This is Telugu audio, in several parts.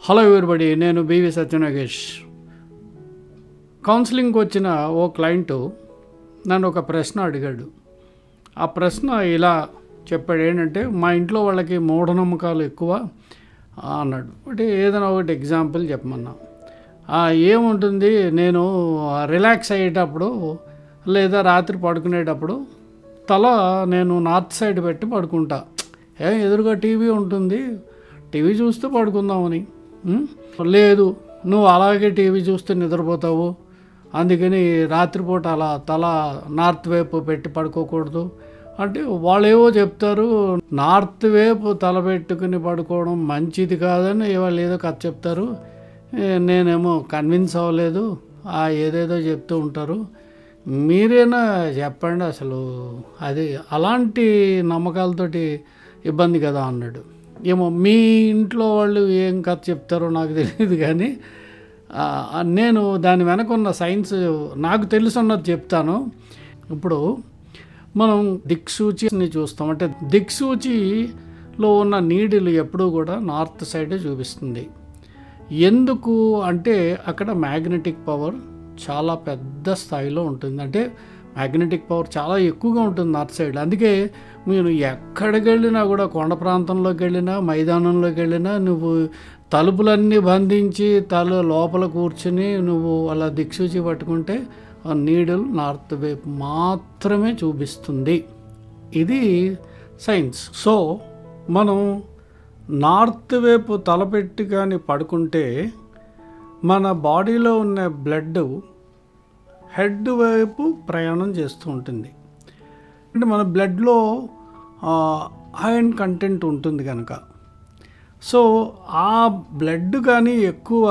హలో ఎవరిబడి, నేను బివి సత్యనాగేష్. కౌన్సిలింగ్కి వచ్చిన ఓ క్లయింటు నన్ను ఒక ప్రశ్న అడిగాడు. ఆ ప్రశ్న ఇలా చెప్పాడు, ఏంటంటే మా ఇంట్లో వాళ్ళకి మూఢనమ్మకాలు ఎక్కువ అన్నాడు. అంటే ఏదైనా ఒకటి ఎగ్జాంపుల్ చెప్పమన్నా. ఏముంటుంది, నేను రిలాక్స్ అయ్యేటప్పుడు లేదా రాత్రి పడుకునేటప్పుడు తల నేను నార్త్ సైడ్ పెట్టి పడుకుంటా. ఎదురుగా టీవీ ఉంటుంది, టీవీ చూస్తూ పడుకుందామని. లేదు, నువ్వు అలాగే టీవీ చూస్తే నిద్రపోతావు, అందుకని రాత్రిపూట అలా తల నార్త్ వైపు పెట్టి పడుకోకూడదు అంటే వాళ్ళు ఏవో చెప్తారు. నార్త్ వైపు తల పెట్టుకుని పడుకోవడం మంచిది కాదని వాళ్ళు ఏదో కథ చెప్తారు. నేనేమో కన్విన్స్ అవ్వలేదు, ఏదేదో చెప్తూ ఉంటారు. మీరేనా చెప్పండి, అసలు అది అలాంటి నమ్మకాలతోటి ఇబ్బంది కదా అన్నాడు. ఏమో మీ ఇంట్లో వాళ్ళు ఏం కథ చెప్తారో నాకు తెలియదు, కానీ నేను దాని వెనక ఉన్న సైన్స్ నాకు తెలుసున్నది చెప్తాను. ఇప్పుడు మనం దిక్సూచిని చూస్తాం. అంటే దిక్సూచిలో ఉన్న నీడిలు ఎప్పుడూ కూడా నార్త్ సైడే చూపిస్తుంది. ఎందుకు అంటే అక్కడ మ్యాగ్నెటిక్ పవర్ చాలా పెద్ద స్థాయిలో ఉంటుంది. అంటే మ్యాగ్నెటిక్ పవర్ చాలా ఎక్కువగా ఉంటుంది నార్త్ సైడ్. అందుకే మీరు ఎక్కడికి వెళ్ళినా కూడా, కొండ ప్రాంతంలోకి వెళ్ళినా, మైదానంలోకి వెళ్ళినా, నువ్వు తలుపులన్నీ బంధించి తల లోపల కూర్చుని నువ్వు అలా దిక్సూచి పట్టుకుంటే ఆ నీడిల్ నార్త్ వైపు మాత్రమే చూపిస్తుంది. ఇది సైన్స్. సో మనం నార్త్ వైపు తలపెట్టి కానీ పడుకుంటే మన బాడీలో ఉన్న బ్లడ్ హెడ్ వైపు ప్రయాణం చేస్తూ ఉంటుంది. అంటే మన బ్లడ్లో ఐరన్ కంటెంట్ ఉంటుంది కనుక, సో ఆ బ్లడ్ కానీ ఎక్కువ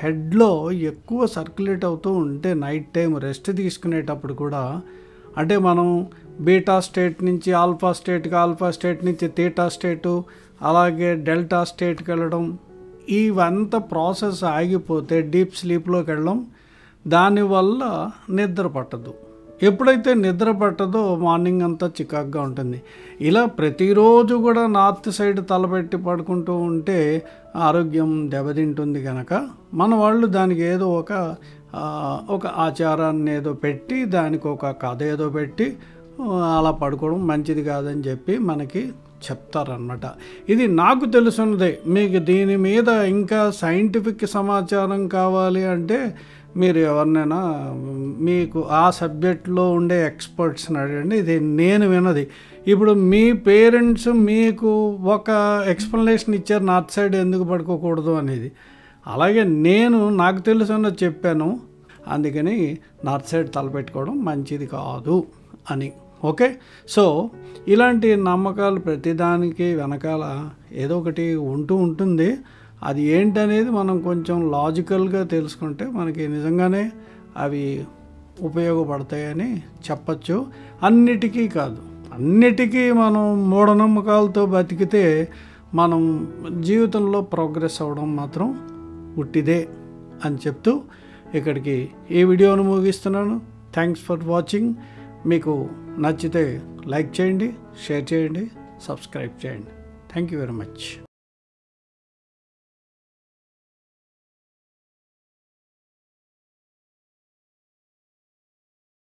హెడ్లో ఎక్కువ సర్క్యులేట్ అవుతూ ఉంటే నైట్ టైం రెస్ట్ తీసుకునేటప్పుడు కూడా, అంటే మనం బీటా స్టేట్ నుంచి ఆల్ఫా స్టేట్కి, ఆల్ఫా స్టేట్ నుంచి తీటా స్టేటు, అలాగే డెల్టా స్టేట్కి వెళ్ళడం, ఇవంతా ప్రాసెస్ ఆగిపోతే డీప్ స్లీప్లోకి వెళ్ళడం, దానివల్ల నిద్ర పట్టదు. ఎప్పుడైతే నిద్ర పట్టదో మార్నింగ్ అంతా చికాగ్గా ఉంటుంది. ఇలా ప్రతిరోజు కూడా నార్త్ సైడ్ తలపెట్టి పడుకుంటూ ఉంటే ఆరోగ్యం దెబ్బతింటుంది కనుక మన వాళ్ళు దానికి ఏదో ఒక ఆచారాన్ని ఏదో పెట్టి, దానికి ఒక కథ ఏదో పెట్టి అలా పడుకోవడం మంచిది కాదని చెప్పి మనకి చెప్తారనమాట. ఇది నాకు తెలుసున్నదే. మీకు దీని మీద ఇంకా సైంటిఫిక్ సమాచారం కావాలి అంటే మీరు ఎవరినైనా మీకు ఆ సబ్జెక్ట్లో ఉండే ఎక్స్పర్ట్స్ని అడగండి. ఇది నేను విన్నది. ఇప్పుడు మీ పేరెంట్స్ మీకు ఒక ఎక్స్ప్లెనేషన్ ఇచ్చారు నార్త్ సైడ్ ఎందుకు పడుకోకూడదు అనేది. అలాగే నాకు తెలుసున్నది చెప్పాను, అందుకని నార్త్ సైడ్ తలపెట్టుకోవడం మంచిది కాదు అని. ఓకే, సో ఇలాంటి నమ్మకాలు ప్రతిదానికి వెనకాల ఏదో ఒకటి ఉంటుంది. అది ఏంటనేది మనం కొంచెం లాజికల్గా తెలుసుకుంటే మనకి నిజంగానే అవి ఉపయోగపడతాయని చెప్పచ్చు. అన్నిటికీ కాదు, అన్నిటికీ మనం మూఢనమ్మకాలతో బతికితే మనం జీవితంలో ప్రోగ్రెస్ అవ్వడం మాత్రం ఉట్టిదే అని చెప్తూ ఇక్కడికి ఈ వీడియోను ముగిస్తున్నాను. Thanks for watching. మీకు నచ్చితే లైక్ చేయండి, షేర్ చేయండి, సబ్స్క్రైబ్ చేయండి. Thank you very much.